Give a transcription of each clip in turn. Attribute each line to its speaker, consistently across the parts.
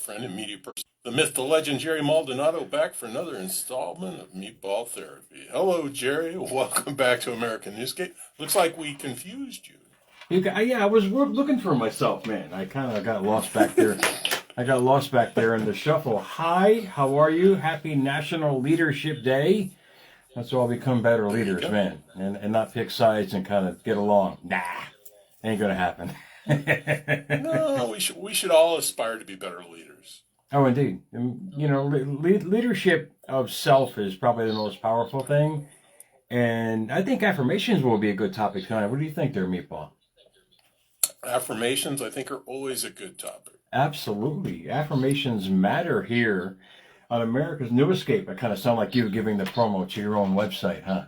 Speaker 1: friend and media person, the myth, the legend, Jerry Maldonado, back for another installment of Meatball Therapy. Hello, Jerry. Welcome back to American Newsgate. Looks like we confused you.
Speaker 2: Yeah, I was looking for myself, man. I kind of got lost back there. I got lost back there in the shuffle. Hi, how are you? Happy National Leadership Day. Let's all become better leaders, man, and not pick sides and kind of get along. Nah, ain't gonna happen.
Speaker 1: No, we should all aspire to be better leaders.
Speaker 2: Oh, indeed. You know, leadership of self is probably the most powerful thing, and I think affirmations will be a good topic tonight. What do you think, there, Meatball?
Speaker 1: Affirmations, I think, are always a good topic.
Speaker 2: Absolutely, affirmations matter here on America's New Escape. I kind of sound like you giving the promo to your own website, huh?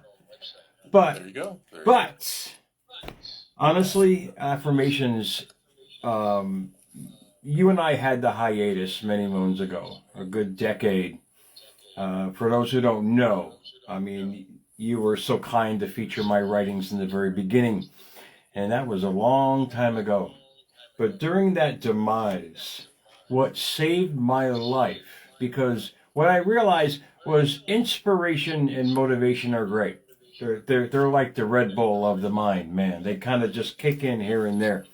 Speaker 2: But
Speaker 1: there you go.
Speaker 2: Honestly, affirmations. You and I had the hiatus many moons ago, a good decade. For those who don't know, I mean, you were so kind to feature my writings in the very beginning, and that was a long time ago. But during that demise, what saved my life, because what I realized was inspiration and motivation are great. They're like the Red Bull of the mind, man. They kind of just kick in here and there.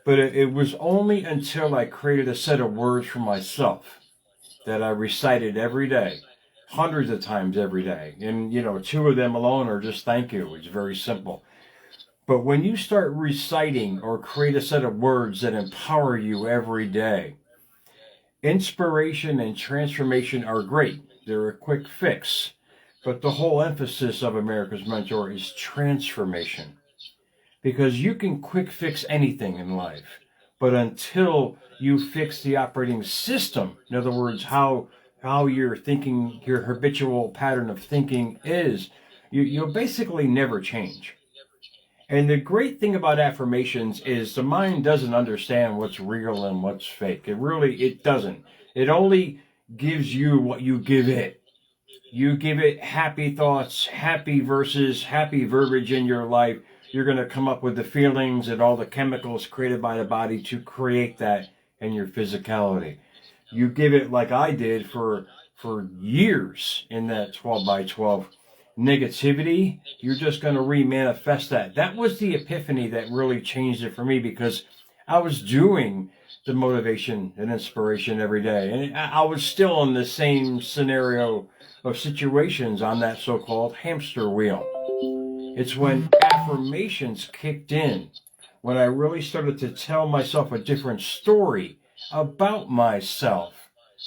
Speaker 2: But it was only until I created a set of words for myself that I recited every day, hundreds of times every day. And, you know, two of them alone are just thank you. It's very simple. But when you start reciting or create a set of words that empower you every day, inspiration and transformation are great. They're a quick fix. But the whole emphasis of America's Mentor is transformation. Because you can quick fix anything in life. But until you fix the operating system, in other words, how your thinking, your habitual pattern of thinking is, you'll basically never change. And the great thing about affirmations is the mind doesn't understand what's real and what's fake. It doesn't. It only gives you what you give it. You give it happy thoughts, happy verses, happy verbiage in your life. You're going to come up with the feelings and all the chemicals created by the body to create that in your physicality. You give it like I did for years in that 12 by 12 negativity, you're just going to remanifest that. That was the epiphany that really changed it for me, because I was doing the motivation and inspiration every day. And I was still in the same scenario of situations on that so-called hamster wheel. It's when affirmations kicked in, when I really started to tell myself a different story about myself,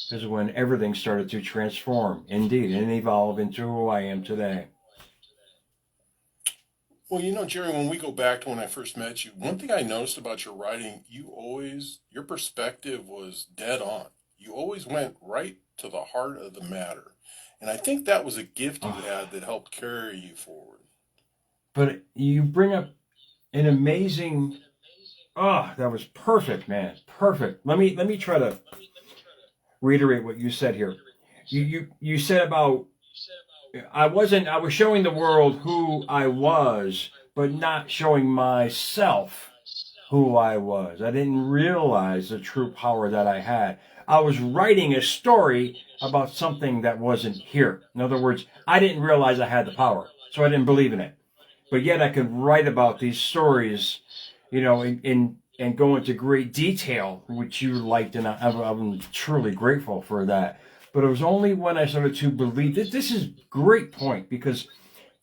Speaker 2: is when everything started to transform, indeed, and evolve into who I am today.
Speaker 1: Well, you know, Jerry, when we go back to when I first met you, one thing I noticed about your writing, your perspective was dead on. You always went right to the heart of the matter. And I think that was a gift you had that helped carry you forward.
Speaker 2: But you bring up an amazing, that was perfect, man. Perfect. Let me try to reiterate what you said here. You said about, I was showing the world who I was, but not showing myself who I was. I didn't realize the true power that I had. I was writing a story about something that wasn't here. In other words, I didn't realize I had the power, so I didn't believe in it. But yet I could write about these stories, you know, and go into great detail, which you liked, and I'm truly grateful for that. But it was only when I started to believe that this is a great point, because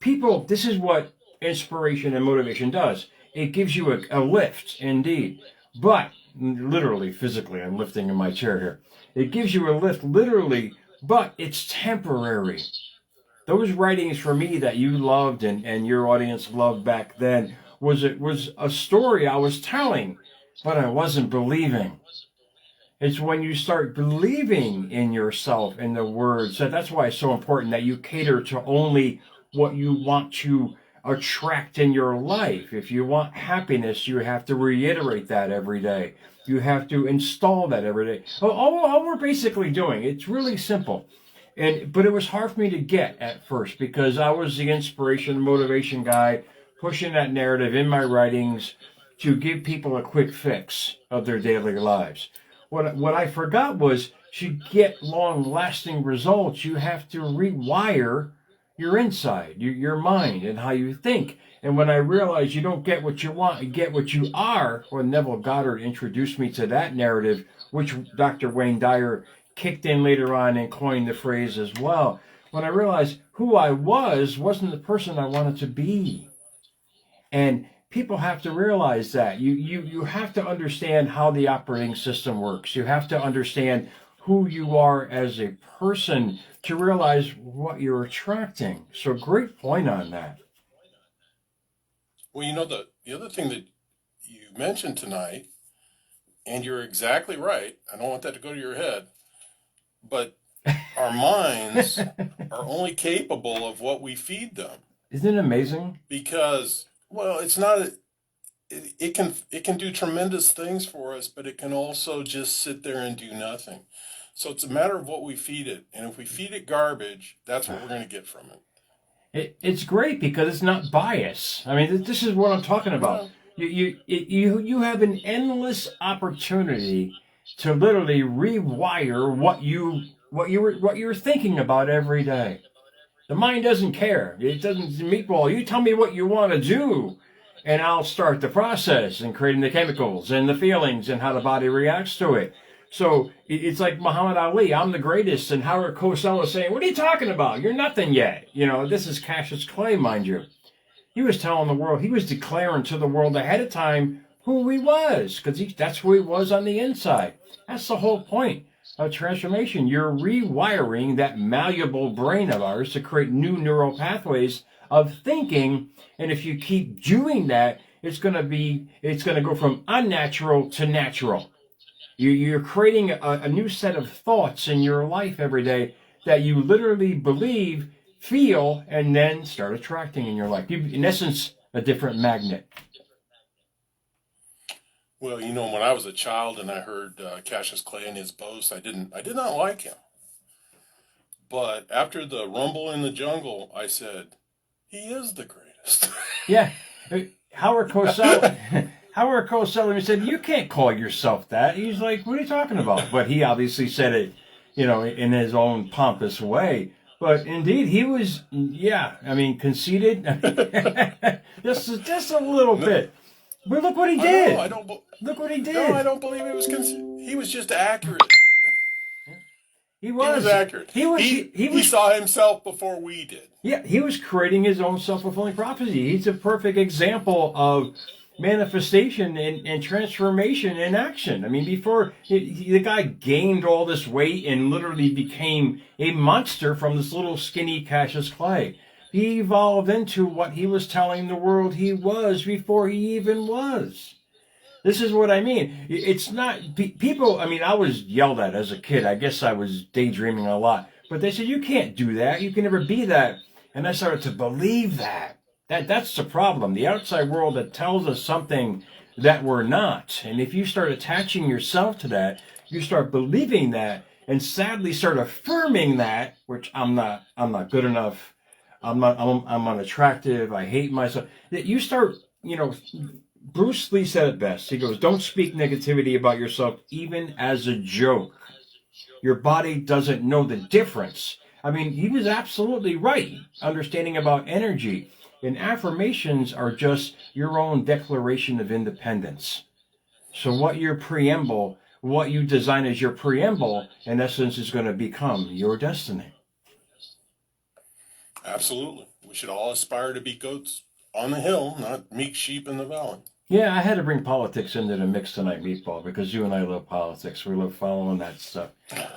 Speaker 2: people, this is what inspiration and motivation does. It gives you a lift, indeed. But, literally, physically, I'm lifting in my chair here. It gives you a lift, literally, but it's temporary. Those writings for me that you loved and your audience loved back then was a story I was telling, but I wasn't believing. It's when you start believing in yourself, in the words, that's why it's so important that you cater to only what you want to attract in your life. If you want happiness, you have to reiterate that every day. You have to install that every day. All we're basically doing, it's really simple. But it was hard for me to get at first, because I was the inspiration, motivation guy, pushing that narrative in my writings to give people a quick fix of their daily lives. What I forgot was to get long-lasting results, you have to rewire your inside, your mind, and how you think. And when I realized you don't get what you want, you get what you are, when Neville Goddard introduced me to that narrative, which Dr. Wayne Dyer kicked in later on and coined the phrase as well. When I realized who I wasn't the person I wanted to be. And people have to realize that. You have to understand how the operating system works. You have to understand who you are as a person to realize what you're attracting. So great point on that.
Speaker 1: Well, the other thing that you mentioned tonight, and you're exactly right. I don't want that to go to your head, but our minds are only capable of what we feed them.
Speaker 2: Isn't it amazing?
Speaker 1: Because, well, it's not it can do tremendous things for us, but it can also just sit there and do nothing. So it's a matter of what we feed it. And if we feed it garbage, that's what we're going to get from it.
Speaker 2: It's great because it's not bias. I mean, this is what I'm talking about. You have an endless opportunity to literally rewire what you're thinking about every day. The mind doesn't care. It doesn't meatball. You tell me what you want to do, and I'll start the process and creating the chemicals and the feelings and how the body reacts to it. So it's like Muhammad Ali, I'm the greatest, and Howard Cosell is saying, what are you talking about? You're nothing yet. This is Cassius Clay, mind you. He was telling the world, he was declaring to the world ahead of time who he was, because that's who he was on the inside. That's the whole point of transformation. You're rewiring that malleable brain of ours to create new neural pathways of thinking, and if you keep doing that, it's going to go from unnatural to natural. You're creating a new set of thoughts in your life every day that you literally believe, feel, and then start attracting in your life. In essence, a different magnet.
Speaker 1: Well, when I was a child and I heard Cassius Clay and his boast, I did not like him. But after the rumble in the jungle, I said, he is the greatest.
Speaker 2: Yeah. Howard Cosell said, you can't call yourself that. He's like, what are you talking about? But he obviously said it, in his own pompous way. But indeed, he was, conceited. just a little bit. But look what he did. Look what he did.
Speaker 1: No, I don't believe it was he was just accurate.
Speaker 2: He was
Speaker 1: accurate. He saw himself before we did.
Speaker 2: Yeah, he was creating his own self-fulfilling prophecy. He's a perfect example of manifestation and transformation in action. I mean, before the guy gained all this weight and literally became a monster from this little skinny Cassius Clay. He evolved into what he was telling the world he was before he even was. This is what I mean. It's not people. I mean, I was yelled at as a kid. I guess I was daydreaming a lot. But they said, you can't do that. You can never be that. And I started to believe that. That's the problem. The outside world that tells us something that we're not. And if you start attaching yourself to that, you start believing that, and sadly start affirming that, which I'm not good enough. I'm unattractive. I hate myself. That you start, Bruce Lee said it best. He goes, don't speak negativity about yourself, even as a joke. Your body doesn't know the difference. I mean, he was absolutely right, understanding about energy. And affirmations are just your own declaration of independence. So what you design as your preamble, in essence, is going to become your destiny.
Speaker 1: Absolutely. We should all aspire to be goats on the hill, not meek sheep in the valley.
Speaker 2: Yeah, I had to bring politics into the mix tonight, Meatball, because you and I love politics. We love following that stuff.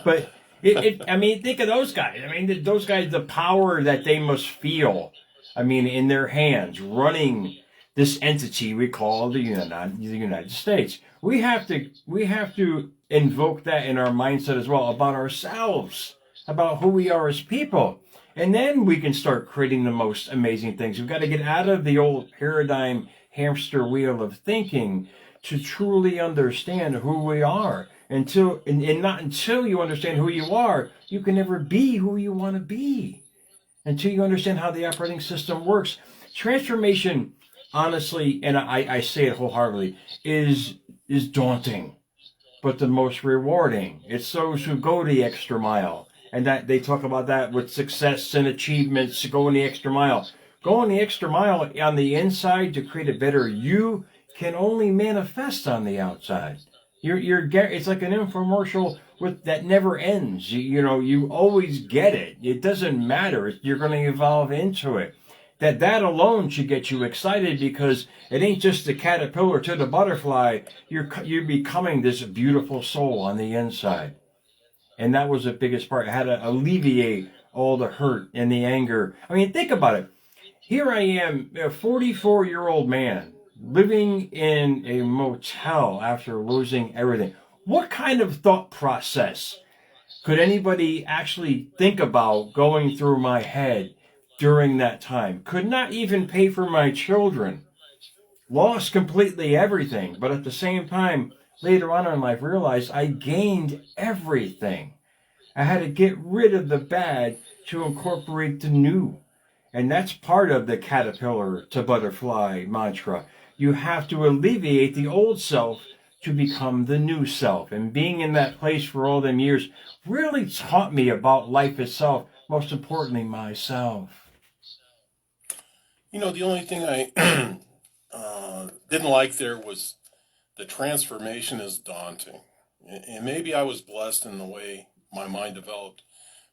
Speaker 2: But, think of those guys. I mean, those guys, the power that they must feel, in their hands, running this entity we call the United States. We have to invoke that in our mindset as well, about ourselves, about who we are as people. And then we can start creating the most amazing things. We've got to get out of the old paradigm hamster wheel of thinking to truly understand who we are. Not until you understand who you are, you can never be who you want to be. Until you understand how the operating system works. Transformation, honestly, and I say it wholeheartedly, is daunting. but the most rewarding. It's those who go the extra mile. And that they talk about that with success and achievements, going the extra mile. Going the extra mile on the inside to create a better you can only manifest on the outside. It's like an infomercial that never ends. You always get it. It doesn't matter. You're going to evolve into it. That alone should get you excited, because it ain't just the caterpillar to the butterfly. You're becoming this beautiful soul on the inside. And that was the biggest part. I had to alleviate all the hurt and the anger. I mean, think about it. Here I am, a 44-year-old man, living in a motel after losing everything. What kind of thought process could anybody actually think about going through my head during that time? Could not even pay for my children. Lost completely everything. But at the same time, later on in life, realized I gained everything. I had to get rid of the bad to incorporate the new. And that's part of the caterpillar to butterfly mantra. You have to alleviate the old self to become the new self. And being in that place for all them years really taught me about life itself, most importantly, myself.
Speaker 1: The only thing I didn't like there was the transformation is daunting. And maybe I was blessed in the way my mind developed.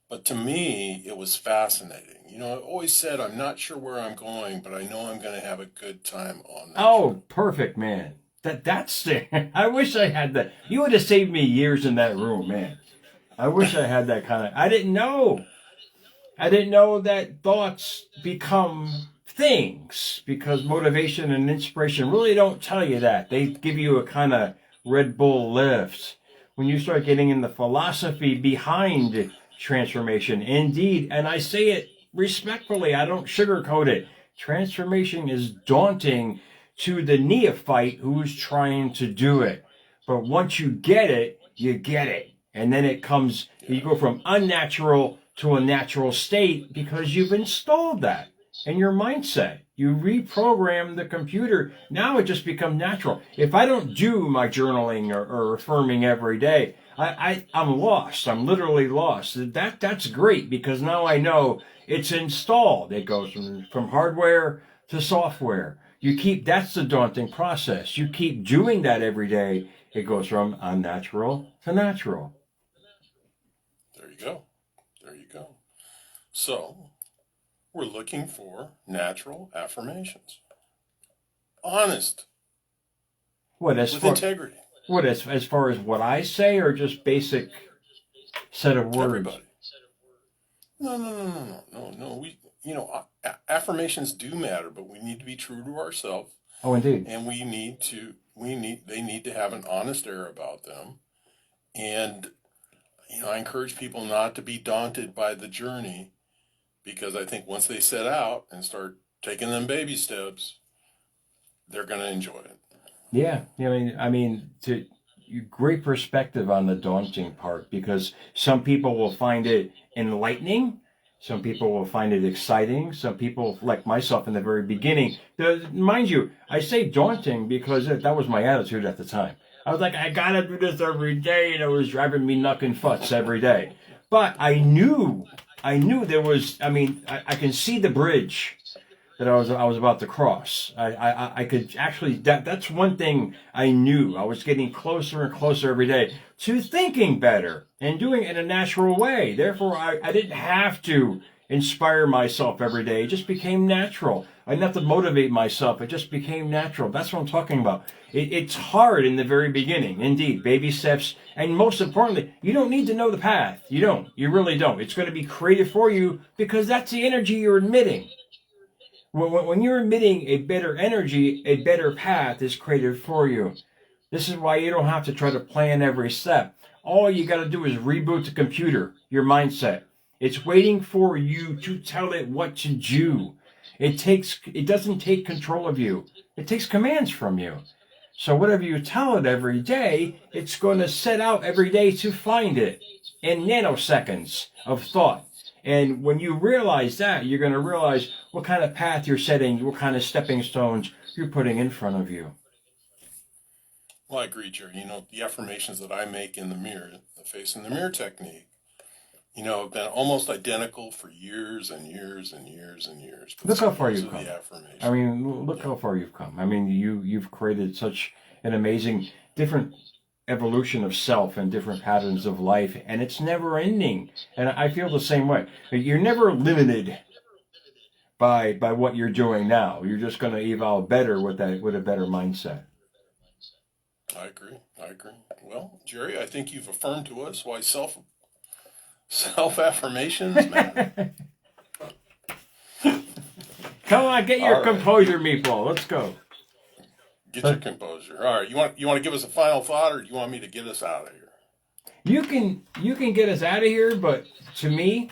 Speaker 1: But to me, it was fascinating. I always said, I'm not sure where I'm going, but I know I'm going to have a good time on that
Speaker 2: Oh,
Speaker 1: trip.
Speaker 2: perfect, man. That's it. I wish I had that. You would have saved me years in that room, man. I wish I had that kind of. I didn't know. I didn't know that thoughts become things, because motivation and inspiration really don't tell you that. They give you a kind of Red Bull lift. When you start getting in the philosophy behind transformation, indeed, and I say it respectfully, I don't sugarcoat it. Transformation is daunting to the neophyte who's trying to do it. But once you get it, you get it. And then it comes, you go from unnatural to a natural state because you've installed that in your mindset. You reprogram the computer. Now it just becomes natural. If I don't do my journaling or affirming every day, I'm lost. I'm literally lost. That's great, because now I know it's installed. It goes from hardware to software. That's the daunting process. You keep doing that every day. It goes from unnatural to natural.
Speaker 1: There you go. There you go. So, we're looking for natural affirmations. Honest,
Speaker 2: What as
Speaker 1: with
Speaker 2: far
Speaker 1: integrity.
Speaker 2: what as far as what I say, or just basic set of words?
Speaker 1: Everybody. No. Affirmations do matter, but we need to be true to ourselves,
Speaker 2: Oh, indeed.
Speaker 1: and they need to have an honest air about them. And, I encourage people not to be daunted by the journey, because I think once they set out and start taking them baby steps, they're going to enjoy it.
Speaker 2: Yeah, great perspective on the daunting part, because some people will find it enlightening, some people will find it exciting, some people, like myself in the very beginning, mind you, I say daunting because that was my attitude at the time. I was like, I gotta do this every day, and it was driving me knuckin' futs every day. But I knew there was. I can see the bridge that I was about to cross. I could actually, that's one thing I knew. I was getting closer and closer every day to thinking better and doing it in a natural way. Therefore, I didn't have to inspire myself every day. It just became natural. I didn't have to motivate myself. It just became natural. That's what I'm talking about. It's hard in the very beginning. Indeed, baby steps. And most importantly, you don't need to know the path. You don't. You really don't. It's going to be created for you, because that's the energy you're emitting. When you're emitting a better energy, a better path is created for you. This is why you don't have to try to plan every step. All you got to do is reboot the computer, your mindset. It's waiting for you to tell it what to do. It doesn't take control of you. It takes commands from you. So whatever you tell it every day, it's going to set out every day to find it in nanoseconds of thought. And when you realize that, you're going to realize what kind of path you're setting, what kind of stepping stones you're putting in front of you.
Speaker 1: Well, I agree, Jerry. You know, the affirmations that I make in the mirror, the face in the mirror technique, you know, have been almost identical for years and years and years and years. But
Speaker 2: Look
Speaker 1: see,
Speaker 2: how far
Speaker 1: those
Speaker 2: you've
Speaker 1: are the
Speaker 2: come. I
Speaker 1: affirmations.
Speaker 2: mean, look
Speaker 1: Yeah,
Speaker 2: how far you've come. I mean, you've created such an amazing different evolution of self and different patterns of life, and it's never ending. And I feel the same way. You're never limited by what you're doing now. You're just going to evolve better with a better mindset.
Speaker 1: I agree. I agree. Well, Jerry, I think you've affirmed to us why self affirmations matter.
Speaker 2: Come on, get your
Speaker 1: All right.
Speaker 2: composure, meatball. Let's go.
Speaker 1: Get your composure. All right. You want to give us a final thought, or do you want me to get us out of here?
Speaker 2: You can get us out of here, but to me,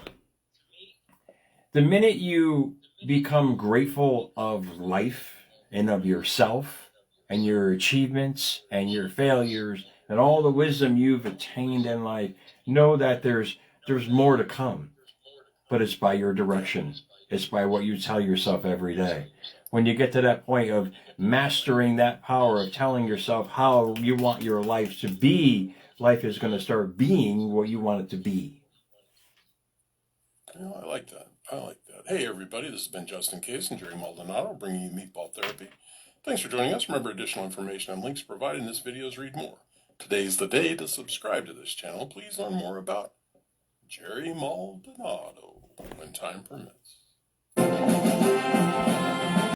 Speaker 2: the minute you become grateful of life and of yourself and your achievements and your failures and all the wisdom you've attained in life, know that there's more to come. But it's by your
Speaker 1: Yeah.
Speaker 2: direction. It's by what you tell yourself every day. When you get to that point of mastering that power of telling yourself how you want your life to be, life is going to start being what you want it to be.
Speaker 1: Yeah, I like that. I like that. Hey, everybody, this has been Justin Case and Jerry Maldonado bringing you Meatball Therapy. Thanks for joining us. Remember, additional information and links provided in this video is read more. Today's the day to subscribe to this channel. Please learn more about Jerry Maldonado when time permits.